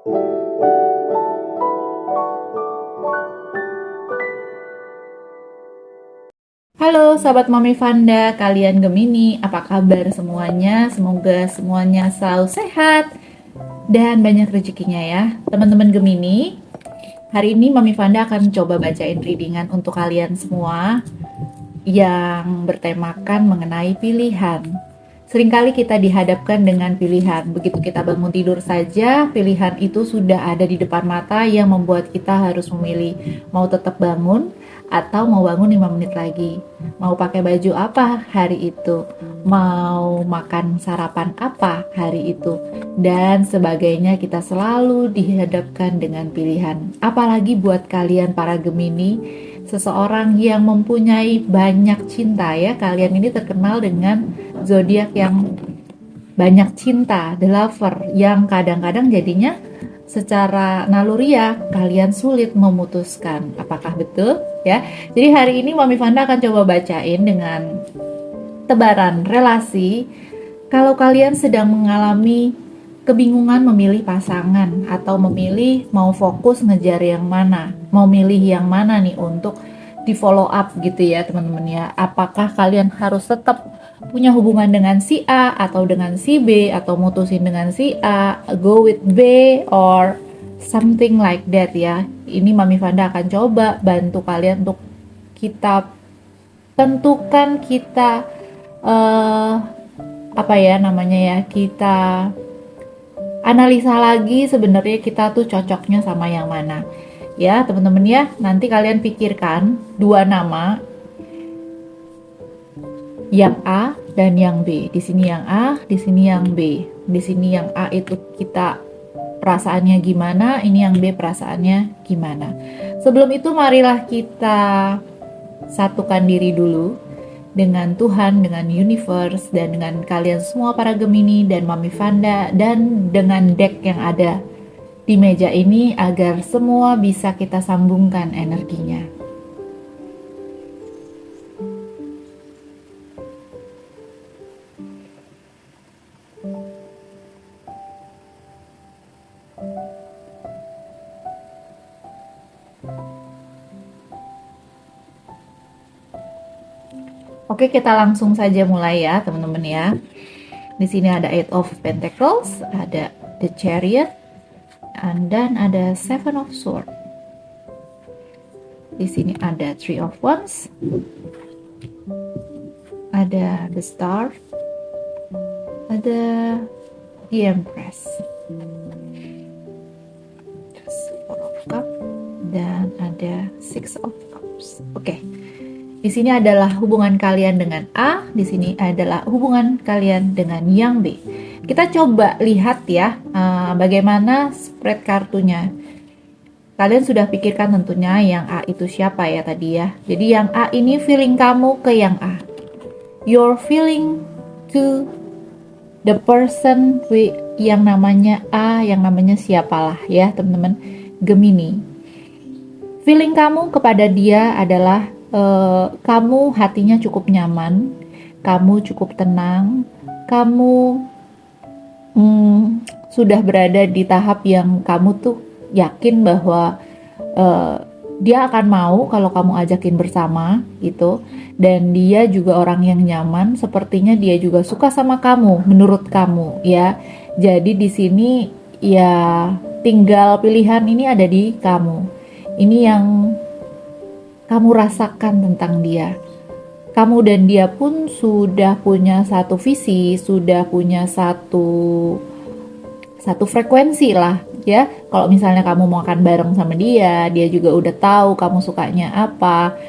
Halo sahabat Mami Vanda, kalian Gemini, apa kabar semuanya? Semoga semuanya selalu sehat dan banyak rezekinya ya. Teman-teman Gemini, hari ini Mami Vanda akan coba bacain readingan untuk kalian semua yang bertemakan mengenai pilihan. Seringkali kita dihadapkan dengan pilihan. Begitu kita bangun tidur saja, pilihan itu sudah ada di depan mata yang membuat kita harus memilih mau tetap bangun atau mau bangun 5 menit lagi. Mau pakai baju apa hari itu? Mau makan sarapan apa hari itu? Dan sebagainya, kita selalu dihadapkan dengan pilihan. Apalagi buat kalian para Gemini, seseorang yang mempunyai banyak cinta ya. Kalian ini terkenal dengan zodiak yang banyak cinta, the lover, yang kadang-kadang jadinya secara naluriah kalian sulit memutuskan. Apakah betul? Ya. Jadi hari ini Mami Vanda akan coba bacain dengan tebaran relasi. Kalau kalian sedang mengalami kebingungan memilih pasangan atau memilih mau fokus ngejar yang mana, mau milih yang mana nih untuk di follow up gitu ya teman-teman ya. Apakah kalian harus tetap punya hubungan dengan si A atau dengan si B, atau mutusin dengan si A, go with B or something like that ya. Ini Mami Vanda akan coba bantu kalian untuk kita tentukan, kita apa ya namanya ya, kita analisa lagi sebenarnya kita tuh cocoknya sama yang mana. Ya, teman-teman ya, nanti kalian pikirkan dua nama, yang A dan yang B. Di sini yang A, di sini yang B. Di sini yang A itu kita perasaannya gimana, ini yang B perasaannya gimana. Sebelum itu marilah kita satukan diri dulu dengan Tuhan, dengan universe, dan dengan kalian semua para Gemini dan Mami Vanda, dan dengan deck yang ada di meja ini agar semua bisa kita sambungkan energinya. Oke, kita langsung saja mulai ya, teman-teman ya. Di sini ada Eight of Pentacles, ada The Chariot, dan ada Seven of Swords. Di sini ada Three of Wands, ada The Star, ada The Empress, Four of Cups, dan ada Six of Cups. Oke. Di sini adalah hubungan kalian dengan A, di sini adalah hubungan kalian dengan yang B. Kita coba lihat ya, bagaimana spread kartunya. Kalian sudah pikirkan tentunya yang A itu siapa ya tadi ya. Jadi yang A ini feeling kamu ke yang A. Your feeling to the person yang namanya A, yang namanya siapalah ya teman-teman Gemini. Feeling kamu kepada dia adalah kamu hatinya cukup nyaman, kamu cukup tenang, kamu sudah berada di tahap yang kamu tuh yakin bahwa dia akan mau kalau kamu ajakin bersama gitu, dan dia juga orang yang nyaman, sepertinya dia juga suka sama kamu menurut kamu ya. Jadi di sini ya tinggal pilihan ini ada di kamu. Ini yang kamu rasakan tentang dia. Kamu dan dia pun sudah punya satu visi, sudah punya satu frekuensi lah ya. Kalau misalnya kamu mau makan bareng sama dia, dia juga udah tahu kamu sukanya apa.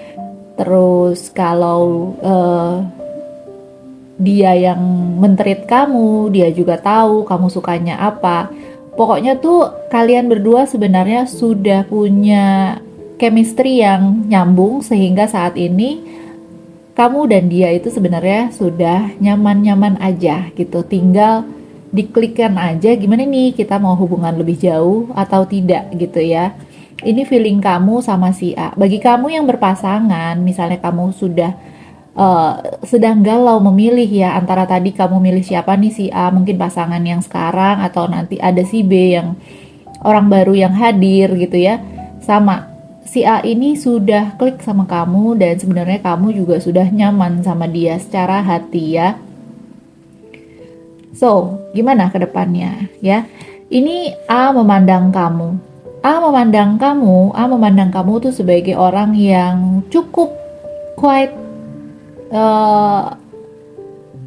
Terus kalau dia yang men-treat kamu, dia juga tahu kamu sukanya apa. Pokoknya tuh kalian berdua sebenarnya sudah punya chemistry yang nyambung, sehingga saat ini kamu dan dia itu sebenarnya sudah nyaman-nyaman aja gitu. Tinggal diklikkan aja gimana nih kita mau hubungan lebih jauh atau tidak gitu ya. Ini feeling kamu sama si A. Bagi kamu yang berpasangan, misalnya kamu sudah sedang galau memilih ya, antara tadi kamu milih siapa nih, si A mungkin pasangan yang sekarang, atau nanti ada si B yang orang baru yang hadir gitu ya. Sama si A ini sudah klik sama kamu dan sebenarnya kamu juga sudah nyaman sama dia secara hati ya. So, gimana ke depannya ya? Ini A memandang kamu. A memandang kamu tuh sebagai orang yang cukup quite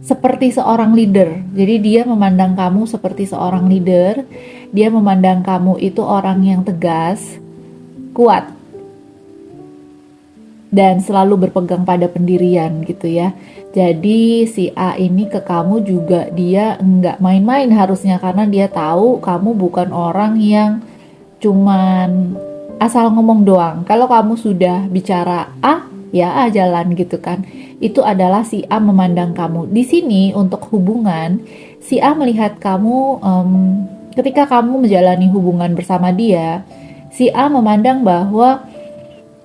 seperti seorang leader. Jadi dia memandang kamu seperti seorang leader. Dia memandang kamu itu orang yang tegas, kuat, dan selalu berpegang pada pendirian gitu ya. Jadi si A ini ke kamu juga dia nggak main-main harusnya, karena dia tahu kamu bukan orang yang cuman asal ngomong doang. Kalau kamu sudah bicara A, ya A jalan gitu kan. Itu adalah si A memandang kamu. Di sini untuk hubungan, si A melihat kamu ketika kamu menjalani hubungan bersama dia, si A memandang bahwa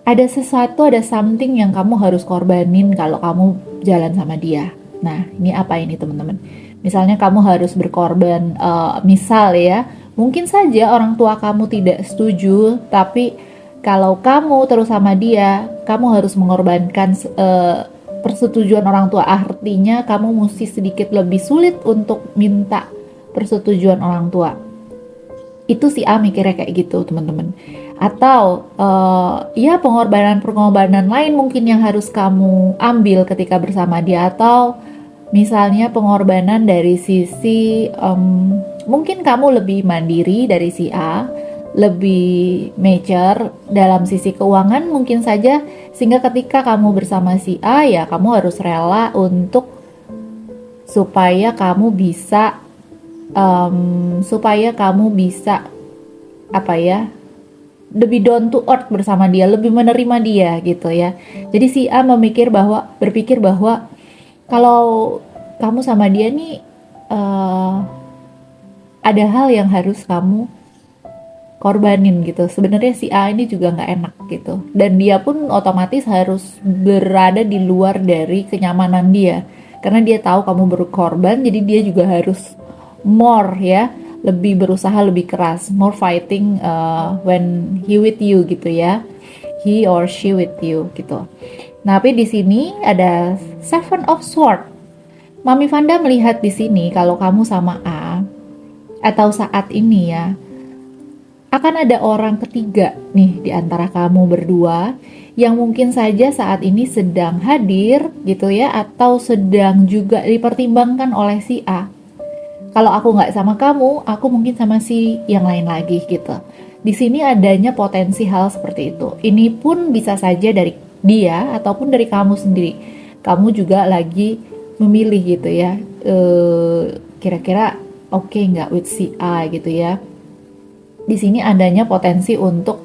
ada sesuatu, ada something yang kamu harus korbanin kalau kamu jalan sama dia. Nah, ini apa ini teman-teman? Misalnya kamu harus berkorban, misal ya, mungkin saja orang tua kamu tidak setuju, tapi kalau kamu terus sama dia, kamu harus mengorbankan persetujuan orang tua. Artinya kamu mesti sedikit lebih sulit untuk minta persetujuan orang tua. Itu si A mikirnya kayak gitu teman-teman. Atau ya pengorbanan lain mungkin yang harus kamu ambil ketika bersama dia. Atau misalnya pengorbanan dari sisi mungkin kamu lebih mandiri dari si A, lebih mature dalam sisi keuangan mungkin saja, sehingga ketika kamu bersama si A ya kamu harus rela untuk supaya kamu bisa apa ya, lebih down to earth bersama dia, lebih menerima dia gitu ya. Jadi si A berpikir bahwa kalau kamu sama dia nih ada hal yang harus kamu korbanin gitu. Sebenarnya si A ini juga nggak enak gitu, dan dia pun otomatis harus berada di luar dari kenyamanan dia, karena dia tahu kamu berkorban, jadi dia juga harus more ya, lebih berusaha, lebih keras, more fighting when he with you gitu ya, he or she with you gitu. Nah, tapi di sini ada Seven of Swords. Mami Vanda melihat di sini kalau kamu sama A, atau saat ini ya, akan ada orang ketiga nih di antara kamu berdua yang mungkin saja saat ini sedang hadir gitu ya, atau sedang juga dipertimbangkan oleh si A. Kalau aku nggak sama kamu, aku mungkin sama si yang lain lagi gitu. Di sini adanya potensi hal seperti itu. Ini pun bisa saja dari dia ataupun dari kamu sendiri. Kamu juga lagi memilih gitu ya. Kira-kira oke nggak with si A gitu ya. Di sini adanya potensi untuk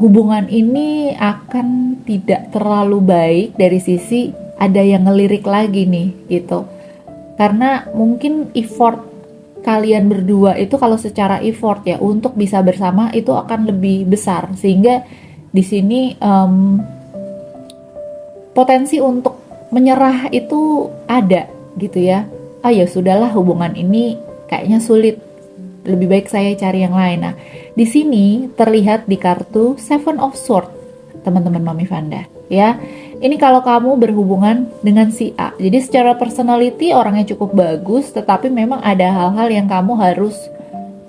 hubungan ini akan tidak terlalu baik dari sisi ada yang ngelirik lagi nih gitu. Karena mungkin effort kalian berdua itu, kalau secara effort ya untuk bisa bersama itu akan lebih besar, sehingga di sini potensi untuk menyerah itu ada gitu ya. Ya sudahlah, hubungan ini kayaknya sulit, lebih baik saya cari yang lain. Nah, di sini terlihat di kartu Seven of Swords, teman-teman Mami Vanda ya. Ini kalau kamu berhubungan dengan si A. Jadi secara personality orangnya cukup bagus, tetapi memang ada hal-hal yang kamu harus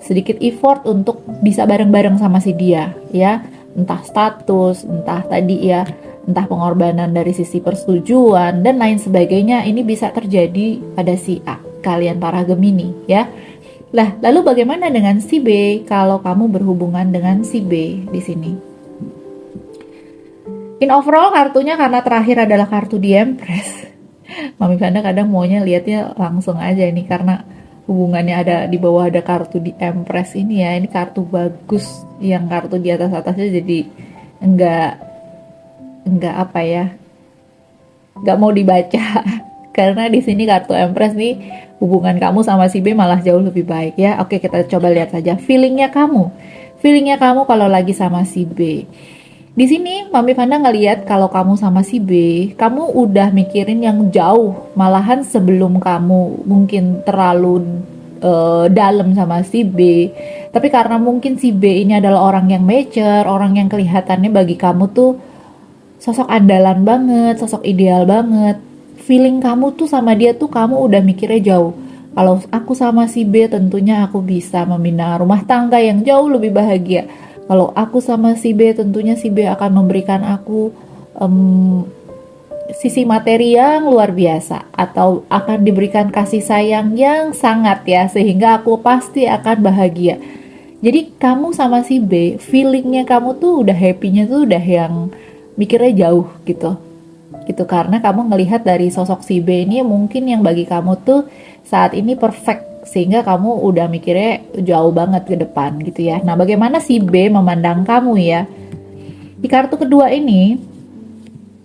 sedikit effort untuk bisa bareng-bareng sama si dia ya. Entah status, entah tadi ya, entah pengorbanan dari sisi persetujuan dan lain sebagainya. Ini bisa terjadi pada si A, kalian para Gemini ya. Lah, lalu bagaimana dengan si B kalau kamu berhubungan dengan si B di sini? In overall kartunya, karena terakhir adalah kartu The Empress. Mami Vanda kadang maunya lihatnya langsung aja ini, karena hubungannya ada di bawah ada kartu The Empress ini ya. Ini kartu bagus, yang kartu di atasnya jadi enggak apa ya, enggak mau dibaca. Karena di sini kartu Empress nih, hubungan kamu sama si B malah jauh lebih baik ya. Oke, kita coba lihat saja feelingnya kamu kalau lagi sama si B. Di sini Mami Vanda ngelihat kalau kamu sama si B, kamu udah mikirin yang jauh, malahan sebelum kamu mungkin terlalu dalam sama si B, Tapi karena mungkin si B ini adalah orang yang mature, orang yang kelihatannya bagi kamu tuh sosok andalan banget, sosok ideal banget. Feeling kamu tuh sama dia tuh kamu udah mikirnya jauh. Kalau aku sama si B tentunya aku bisa membina rumah tangga yang jauh lebih bahagia. Kalau aku sama si B tentunya si B akan memberikan aku sisi materi yang luar biasa, atau akan diberikan kasih sayang yang sangat ya, sehingga aku pasti akan bahagia. Jadi kamu sama si B, feelingnya kamu tuh udah happy-nya tuh udah yang mikirnya jauh gitu. Gitu karena kamu ngelihat dari sosok si B ini mungkin yang bagi kamu tuh saat ini perfect, sehingga kamu udah mikirnya jauh banget ke depan gitu ya. Nah, bagaimana si B memandang kamu ya? Di kartu kedua ini,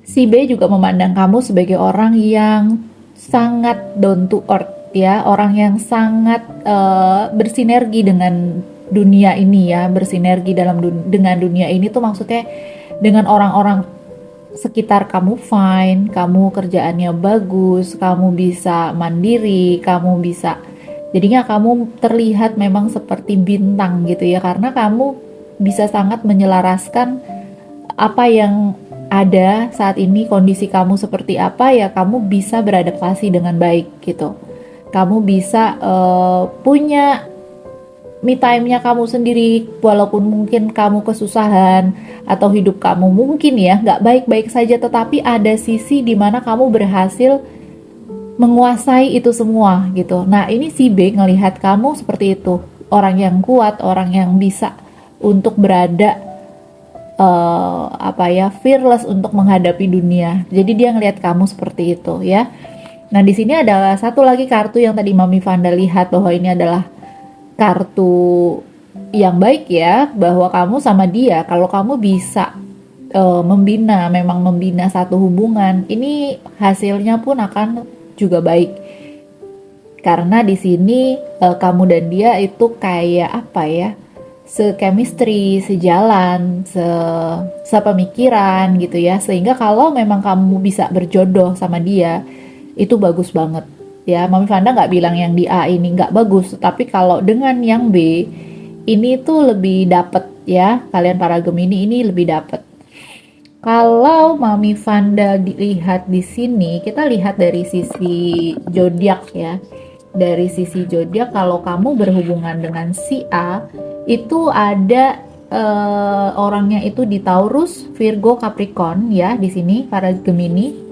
si B juga memandang kamu sebagai orang yang sangat down to earth ya, orang yang sangat bersinergi dengan dunia ini ya, bersinergi dengan dunia ini tuh maksudnya dengan orang-orang sekitar kamu fine, kamu kerjaannya bagus, kamu bisa mandiri, kamu bisa, jadinya kamu terlihat memang seperti bintang gitu ya, karena kamu bisa sangat menyelaraskan apa yang ada saat ini, kondisi kamu seperti apa ya, kamu bisa beradaptasi dengan baik gitu. Kamu bisa punya me time-nya kamu sendiri, walaupun mungkin kamu kesusahan atau hidup kamu mungkin ya nggak baik-baik saja, tetapi ada sisi dimana kamu berhasil menguasai itu semua gitu. Nah, ini si B ngelihat kamu seperti itu, orang yang kuat, orang yang bisa untuk berada fearless untuk menghadapi dunia. Jadi dia ngelihat kamu seperti itu ya. Nah, di sini ada satu lagi kartu yang tadi Mami Vanda lihat bahwa ini adalah kartu yang baik ya, bahwa kamu sama dia kalau kamu bisa membina satu hubungan, ini hasilnya pun akan juga baik. Karena di sini kamu dan dia itu kayak apa ya? Se-chemistry, sejalan, sepemikiran gitu ya, sehingga kalau memang kamu bisa berjodoh sama dia, itu bagus banget ya. Mami Vanda nggak bilang yang di A ini nggak bagus, tapi kalau dengan yang B, ini tuh lebih dapet ya, kalian para Gemini ini lebih dapet. Kalau Mami Vanda dilihat di sini, kita lihat dari sisi zodiak ya. Dari sisi zodiak, kalau kamu berhubungan dengan si A, itu ada orangnya itu di Taurus, Virgo, Capricorn ya, di sini para Gemini.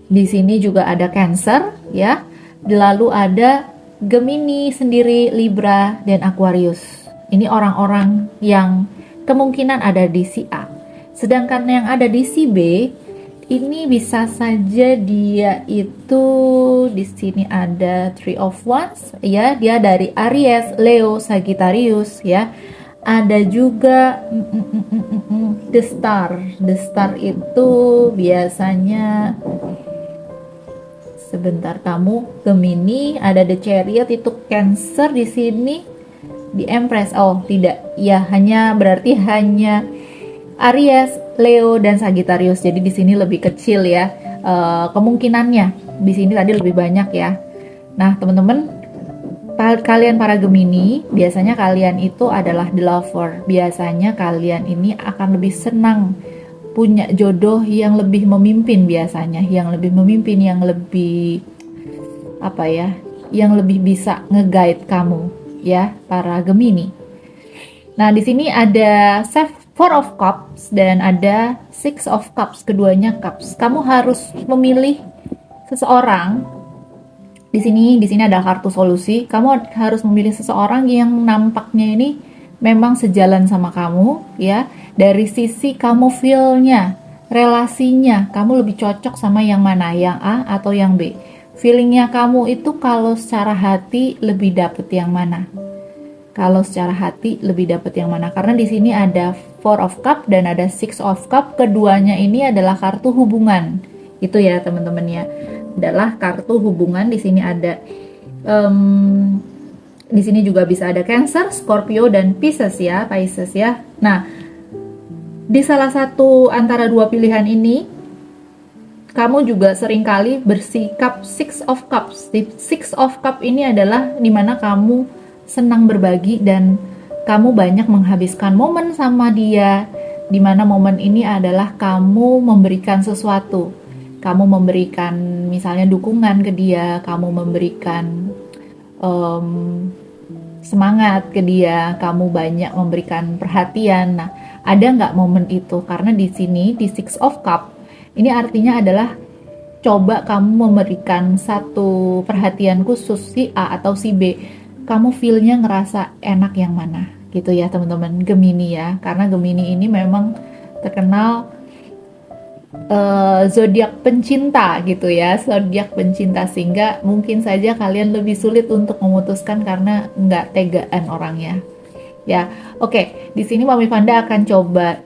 Di sini juga ada Cancer ya. Lalu ada Gemini sendiri, Libra dan Aquarius. Ini orang-orang yang kemungkinan ada di si A. Sedangkan yang ada di si B, ini bisa saja dia itu di sini ada Three of Wands ya, dia dari Aries, Leo, Sagittarius ya. Ada juga The Star. The Star itu biasanya, sebentar, kamu Gemini, ada The Chariot itu Cancer di sini, di Empress. Oh, tidak. Ya, berarti hanya Aries, Leo dan Sagittarius. Jadi di sini lebih kecil ya kemungkinannya. Di sini tadi lebih banyak ya. Nah, teman-teman, kalian para Gemini, biasanya kalian itu adalah the lover. Biasanya kalian ini akan lebih senang punya jodoh yang lebih memimpin, biasanya yang lebih memimpin, yang lebih yang lebih bisa nge-guide kamu ya, para Gemini. Nah, di sini ada Four of Cups dan ada Six of Cups, keduanya cups. Kamu harus memilih seseorang. Di sini ada kartu solusi. Kamu harus memilih seseorang yang nampaknya ini memang sejalan sama kamu ya. Dari sisi kamu feel-nya, relasinya, kamu lebih cocok sama yang mana, yang A atau yang B. Feelingnya kamu itu kalau secara hati lebih dapet yang mana? Kalau secara hati lebih dapet yang mana? Karena di sini ada Four of Cup dan ada Six of Cup. Keduanya ini adalah kartu hubungan. Itu ya teman-teman ya. Adalah kartu hubungan. Di sini ada di sini juga bisa ada Cancer, Scorpio dan Pisces ya, Nah, di salah satu antara dua pilihan ini, kamu juga seringkali bersikap Six of Cups. Six of Cup ini adalah dimana kamu senang berbagi dan kamu banyak menghabiskan momen sama dia, di mana momen ini adalah kamu memberikan sesuatu. Kamu memberikan misalnya dukungan ke dia, kamu memberikan em, semangat ke dia, kamu banyak memberikan perhatian. Nah, ada nggak momen itu? Karena di sini di Six of Cup ini artinya adalah coba kamu memberikan satu perhatian khusus si A atau si B, kamu feel-nya ngerasa enak yang mana gitu ya teman-teman Gemini ya, karena Gemini ini memang terkenal zodiak pencinta gitu ya, zodiak pencinta, sehingga mungkin saja kalian lebih sulit untuk memutuskan karena nggak tegaan orangnya ya. Oke, di sini Mami Vanda akan coba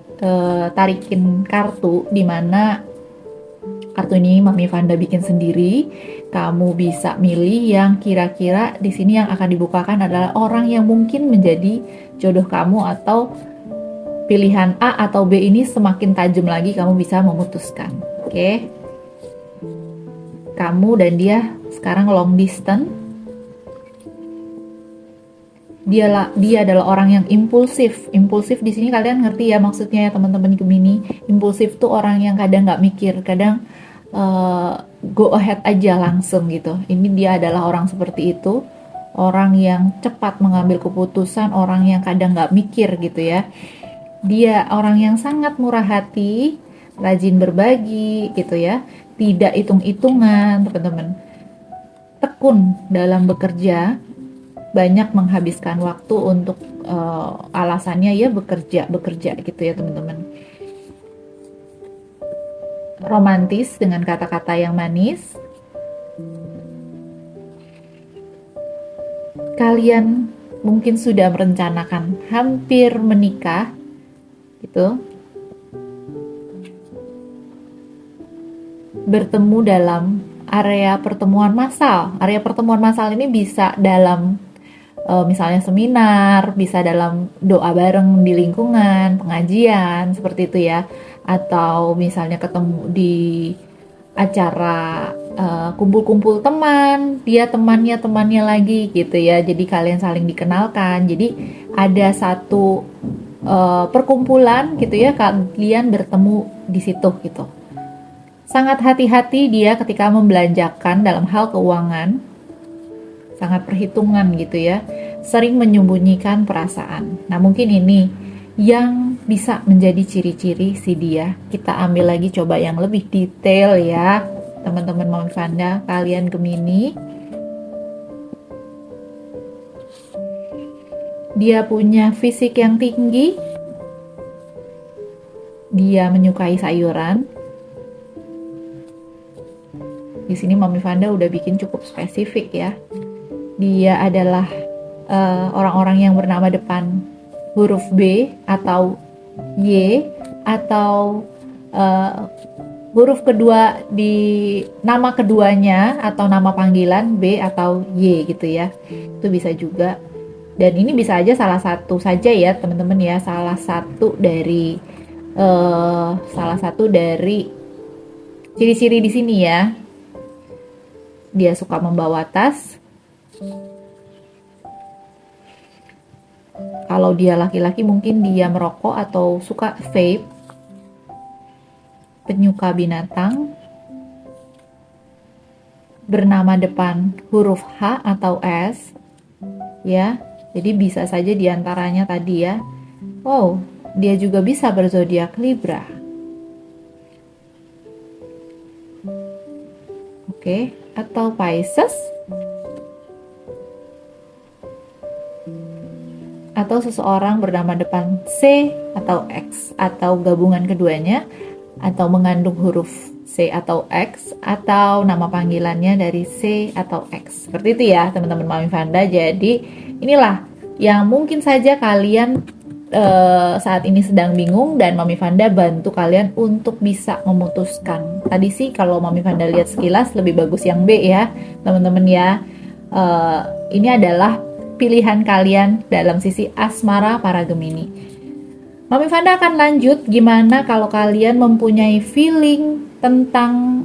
tarikin kartu, di mana kartu ini Mami Vanda bikin sendiri. Kamu bisa milih yang kira-kira di sini yang akan dibukakan adalah orang yang mungkin menjadi jodoh kamu, atau pilihan A atau B ini semakin tajam lagi kamu bisa memutuskan. Oke. Kamu dan dia sekarang long distance. Dia adalah orang yang impulsif. Impulsif di sini kalian ngerti ya maksudnya ya teman-teman Gemini. Impulsif tuh orang yang kadang nggak mikir, kadang go ahead aja langsung gitu. Ini dia adalah orang seperti itu, orang yang cepat mengambil keputusan, orang yang kadang nggak mikir gitu ya. Dia orang yang sangat murah hati, rajin berbagi gitu ya, tidak hitung-hitungan teman-teman, tekun dalam bekerja, banyak menghabiskan waktu untuk alasannya ya bekerja gitu ya teman-teman. Romantis dengan kata-kata yang manis. Kalian mungkin sudah merencanakan hampir menikah gitu. Bertemu dalam area pertemuan massal. Area pertemuan massal ini bisa dalam misalnya seminar, bisa dalam doa bareng di lingkungan, pengajian, seperti itu ya. Atau misalnya ketemu di acara kumpul-kumpul teman, dia temannya lagi gitu ya. Jadi kalian saling dikenalkan. Jadi ada satu perkumpulan gitu ya, kalian bertemu di situ gitu. Sangat hati-hati dia ketika membelanjakan dalam hal keuangan, sangat perhitungan gitu ya, sering menyembunyikan perasaan. Nah mungkin ini yang bisa menjadi ciri-ciri si dia. Kita ambil lagi coba yang lebih detail ya teman-teman Mami Vanda, kalian Gemini. Dia punya fisik yang tinggi, dia menyukai sayuran. Di sini Mami Vanda udah bikin cukup spesifik ya. Dia adalah orang-orang yang bernama depan huruf B atau Y, atau huruf kedua di nama keduanya atau nama panggilan B atau Y gitu ya. Itu bisa juga. Dan ini bisa aja salah satu saja ya teman-teman ya, salah satu dari ciri-ciri di sini ya. Dia suka membawa tas. Kalau dia laki-laki mungkin dia merokok atau suka vape. Penyuka binatang. Bernama depan huruf H atau S. Ya, jadi bisa saja diantaranya tadi ya. Oh, dia juga bisa berzodiak Libra. Oke, atau Pisces. Atau seseorang bernama depan C atau X, atau gabungan keduanya, atau mengandung huruf C atau X, atau nama panggilannya dari C atau X. Seperti itu ya teman-teman Mami Vanda. Jadi inilah yang mungkin saja kalian saat ini sedang bingung, dan Mami Vanda bantu kalian untuk bisa memutuskan. Tadi sih kalau Mami Vanda lihat sekilas lebih bagus yang B ya teman-teman ya. Ini adalah pilihan kalian dalam sisi asmara para Gemini. Mami Fanda akan lanjut gimana kalau kalian mempunyai feeling tentang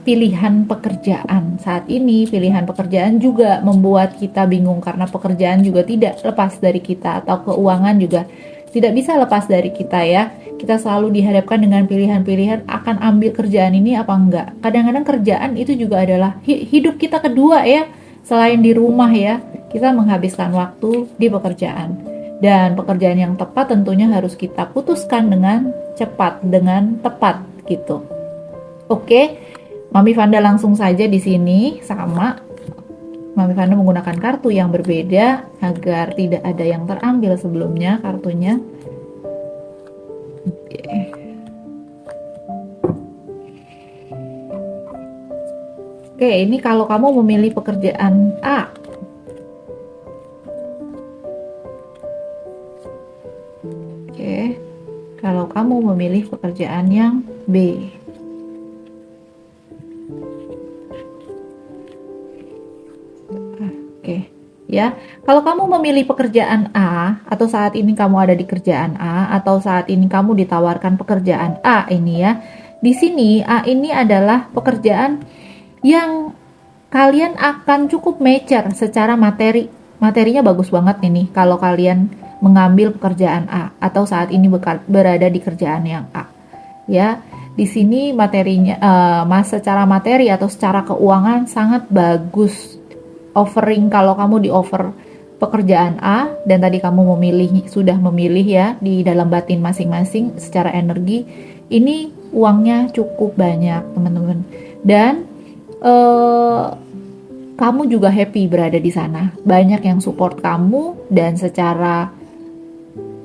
pilihan pekerjaan saat ini. Pilihan pekerjaan juga membuat kita bingung karena pekerjaan juga tidak lepas dari kita, atau keuangan juga tidak bisa lepas dari kita ya. Kita selalu dihadapkan dengan pilihan-pilihan akan ambil kerjaan ini apa enggak. Kadang-kadang kerjaan itu juga adalah hidup kita kedua ya. Selain di rumah ya, kita menghabiskan waktu di pekerjaan. Dan pekerjaan yang tepat tentunya harus kita putuskan dengan cepat, dengan tepat gitu. Oke, Mami Fanda langsung saja di sini sama. Mami Fanda menggunakan kartu yang berbeda agar tidak ada yang terambil sebelumnya kartunya. Oke. Oke, ini kalau kamu memilih pekerjaan A. Oke, kalau kamu memilih pekerjaan yang B. Oke, ya. Kalau kamu memilih pekerjaan A, atau saat ini kamu ada di kerjaan A, atau saat ini kamu ditawarkan pekerjaan A ini ya. Di sini A ini adalah pekerjaan yang kalian akan cukup mature secara materi. Materinya bagus banget ini kalau kalian mengambil pekerjaan A atau saat ini berada di kerjaan yang A. Ya, di sini materinya secara materi atau secara keuangan sangat bagus. Offering kalau kamu di offer pekerjaan A dan tadi kamu sudah memilih ya di dalam batin masing-masing secara energi, ini uangnya cukup banyak teman-teman. Dan kamu juga happy berada di sana. Banyak yang support kamu dan secara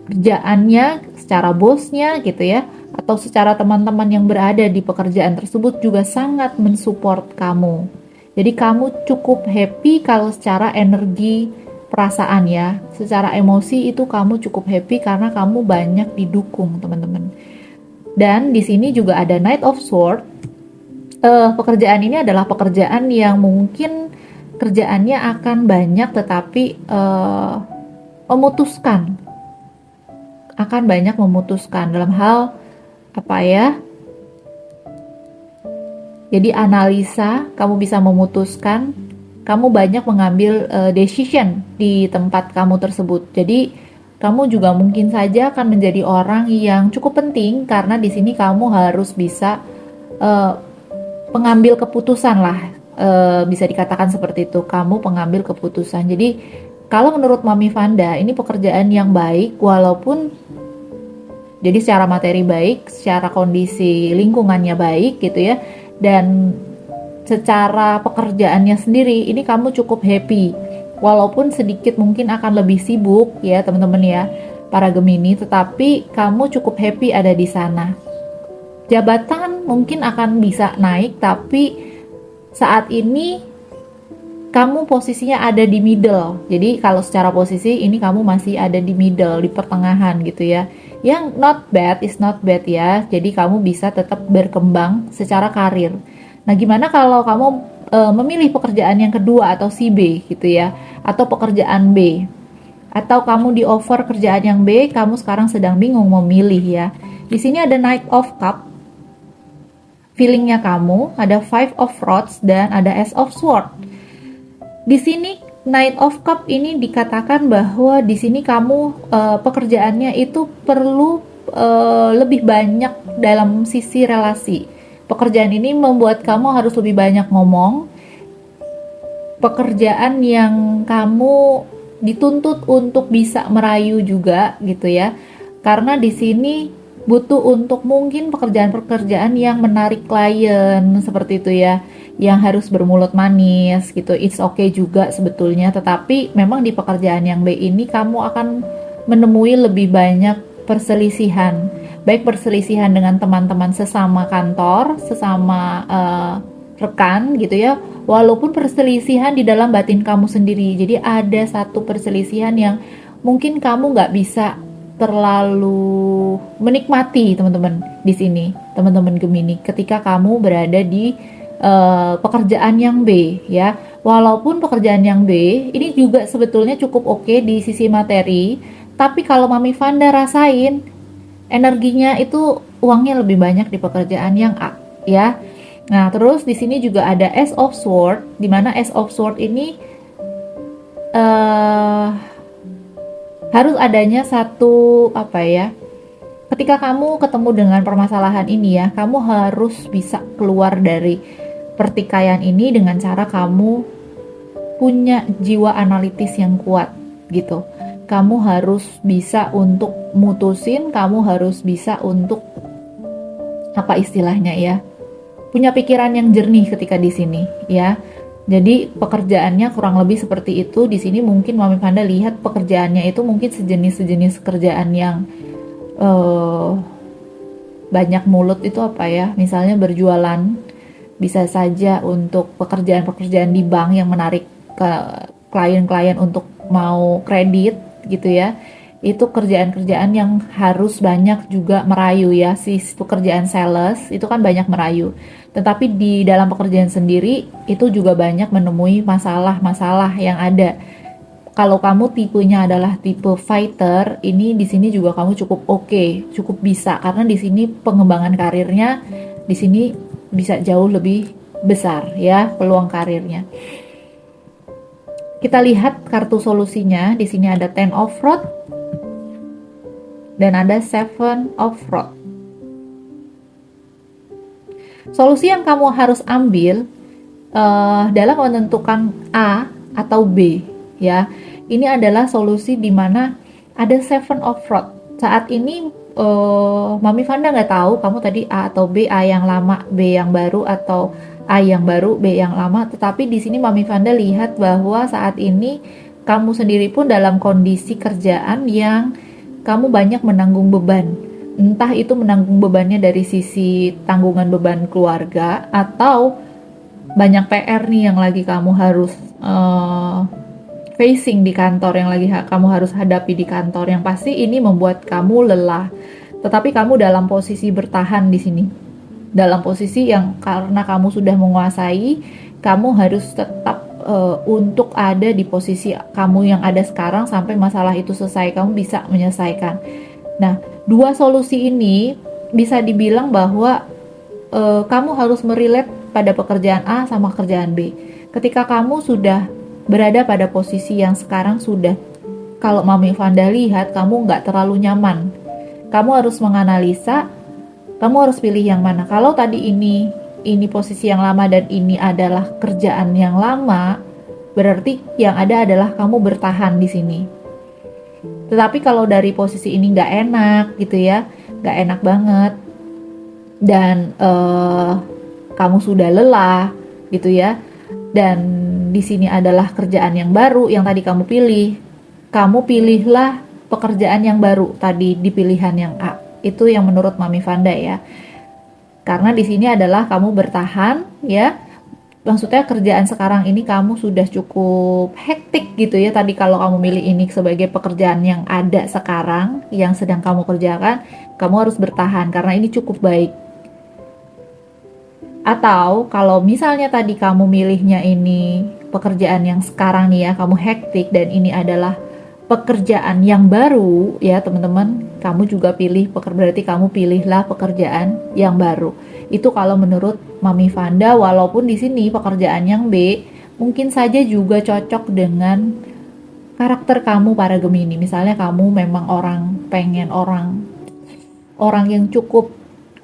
kerjaannya, secara bosnya gitu ya, atau secara teman-teman yang berada di pekerjaan tersebut juga sangat mensupport kamu. Jadi kamu cukup happy kalau secara energi perasaan ya, secara emosi itu kamu cukup happy karena kamu banyak didukung teman-teman. Dan di sini juga ada Knight of Swords. Pekerjaan ini adalah pekerjaan yang mungkin kerjaannya akan banyak tetapi akan banyak memutuskan dalam hal apa ya, jadi analisa, kamu bisa memutuskan, kamu banyak mengambil decision di tempat kamu tersebut. Jadi kamu juga mungkin saja akan menjadi orang yang cukup penting karena di sini kamu harus bisa pengambil keputusan lah, bisa dikatakan seperti itu. Kamu pengambil keputusan. Jadi kalau menurut Mami Fanda ini pekerjaan yang baik, walaupun jadi secara materi baik, secara kondisi lingkungannya baik gitu ya, dan secara pekerjaannya sendiri ini kamu cukup happy. Walaupun sedikit mungkin akan lebih sibuk ya teman-teman ya, para Gemini, tetapi kamu cukup happy ada di sana. Jabatan mungkin akan bisa naik, tapi saat ini kamu posisinya ada di middle. Jadi kalau secara posisi ini kamu masih ada di middle, di pertengahan gitu ya. Yang not bad is not bad ya. Jadi kamu bisa tetap berkembang secara karir. Nah, gimana kalau kamu memilih pekerjaan yang kedua atau si B gitu ya, atau pekerjaan B, atau kamu di offer kerjaan yang B, kamu sekarang sedang bingung memilih ya. Di sini ada Knight of Cup. Feelingnya kamu ada Five of Rods dan ada Ace of Swords. Di sini Knight of Cup ini dikatakan bahwa di sini kamu pekerjaannya itu perlu lebih banyak dalam sisi relasi. Pekerjaan ini membuat kamu harus lebih banyak ngomong. Pekerjaan yang kamu dituntut untuk bisa merayu juga gitu ya. Karena di sini butuh untuk mungkin pekerjaan-pekerjaan yang menarik klien seperti itu ya, yang harus bermulut manis gitu. It's okay juga sebetulnya, tetapi memang di pekerjaan yang B ini kamu akan menemui lebih banyak perselisihan, baik perselisihan dengan teman-teman sesama kantor, sesama rekan gitu ya, walaupun perselisihan di dalam batin kamu sendiri. Jadi ada satu perselisihan yang mungkin kamu nggak bisa terlalu menikmati teman-teman di sini, teman-teman Gemini, ketika kamu berada di pekerjaan yang B ya. Walaupun pekerjaan yang B ini juga sebetulnya cukup oke di sisi materi, tapi kalau Mami Fanda rasain energinya itu uangnya lebih banyak di pekerjaan yang A, ya. Nah, terus di sini juga ada Ace of Sword, di mana Ace of Sword ini harus adanya satu apa ya? Ketika kamu ketemu dengan permasalahan ini ya, kamu harus bisa keluar dari pertikaian ini dengan cara kamu punya jiwa analitis yang kuat gitu. Kamu harus bisa untuk mutusin, kamu harus bisa untuk apa istilahnya ya? Punya pikiran yang jernih ketika di sini ya. Jadi pekerjaannya kurang lebih seperti itu. Di sini mungkin Mami Panda lihat pekerjaannya itu mungkin sejenis kerjaan yang banyak mulut itu apa ya, misalnya berjualan, bisa saja untuk pekerjaan-pekerjaan di bank yang menarik ke klien-klien untuk mau kredit gitu ya. Itu kerjaan-kerjaan yang harus banyak juga merayu ya, si pekerjaan sales itu kan banyak merayu, tetapi di dalam pekerjaan sendiri itu juga banyak menemui masalah-masalah yang ada. Kalau kamu tipenya adalah tipe fighter, ini di sini juga kamu cukup oke, cukup bisa karena di sini pengembangan karirnya di sini bisa jauh lebih besar ya peluang karirnya. Kita lihat kartu solusinya. Di sini ada Ten of Rod dan ada Seven of Rod. Solusi yang kamu harus ambil dalam menentukan A atau B ya. Ini adalah solusi di mana ada Seven of Rod. Saat ini Mami Vanda nggak tahu kamu tadi A atau B, A yang lama, B yang baru, atau A yang baru, B yang lama. Tetapi di sini Mami Vanda lihat bahwa saat ini kamu sendiri pun dalam kondisi kerjaan yang kamu banyak menanggung beban. Entah itu menanggung bebannya dari sisi tanggungan beban keluarga atau banyak PR nih yang lagi kamu harus facing di kantor, yang lagi kamu harus hadapi di kantor, yang pasti ini membuat kamu lelah. Tetapi kamu dalam posisi bertahan di sini, dalam posisi yang karena kamu sudah menguasai, kamu harus tetap untuk ada di posisi kamu yang ada sekarang sampai masalah itu selesai, kamu bisa menyelesaikan. Nah, dua solusi ini bisa dibilang bahwa kamu harus merelate pada pekerjaan A sama kerjaan B. Ketika kamu sudah berada pada posisi yang sekarang sudah, kalau Mami Vanda lihat kamu nggak terlalu nyaman, kamu harus menganalisa, kamu harus pilih yang mana. Kalau tadi ini posisi yang lama dan ini adalah kerjaan yang lama, berarti yang ada adalah kamu bertahan di sini. Tetapi kalau dari posisi ini nggak enak gitu ya, nggak enak banget, dan kamu sudah lelah gitu ya, dan di sini adalah kerjaan yang baru yang tadi kamu pilih, kamu pilihlah pekerjaan yang baru tadi di pilihan yang A. Itu yang menurut Mami Vanda ya. Karena di sini adalah kamu bertahan ya. Maksudnya kerjaan sekarang ini kamu sudah cukup hektik gitu ya. Tadi kalau kamu milih ini sebagai pekerjaan yang ada sekarang, yang sedang kamu kerjakan, kamu harus bertahan karena ini cukup baik. Atau kalau misalnya tadi kamu milihnya ini pekerjaan yang sekarang nih ya, kamu hektik dan ini adalah pekerjaan yang baru ya teman-teman, kamu juga pilih, berarti kamu pilihlah pekerjaan yang baru. Itu kalau menurut Mami Vanda, walaupun di sini pekerjaan yang B mungkin saja juga cocok dengan karakter kamu para Gemini. Misalnya kamu memang pengen orang yang cukup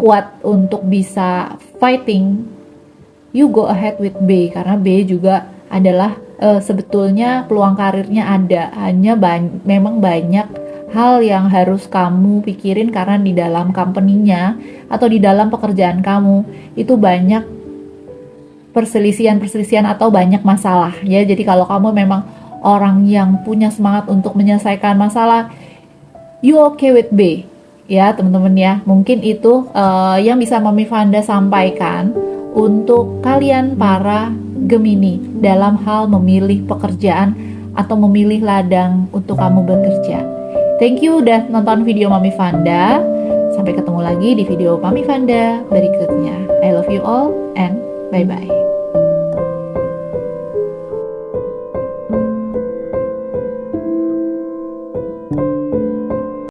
kuat untuk bisa fighting, you go ahead with B, karena B juga adalah sebetulnya peluang karirnya ada, hanya memang banyak hal yang harus kamu pikirin karena di dalam company-nya atau di dalam pekerjaan kamu itu banyak perselisihan atau banyak masalah ya. Jadi kalau kamu memang orang yang punya semangat untuk menyelesaikan masalah, you okay with B ya teman-teman ya. Mungkin itu yang bisa Mami Vanda sampaikan untuk kalian para Gemini dalam hal memilih pekerjaan atau memilih ladang untuk kamu bekerja. Thank you udah nonton video Mami Vanda. Sampai ketemu lagi di video Mami Vanda berikutnya. I love you all and bye-bye.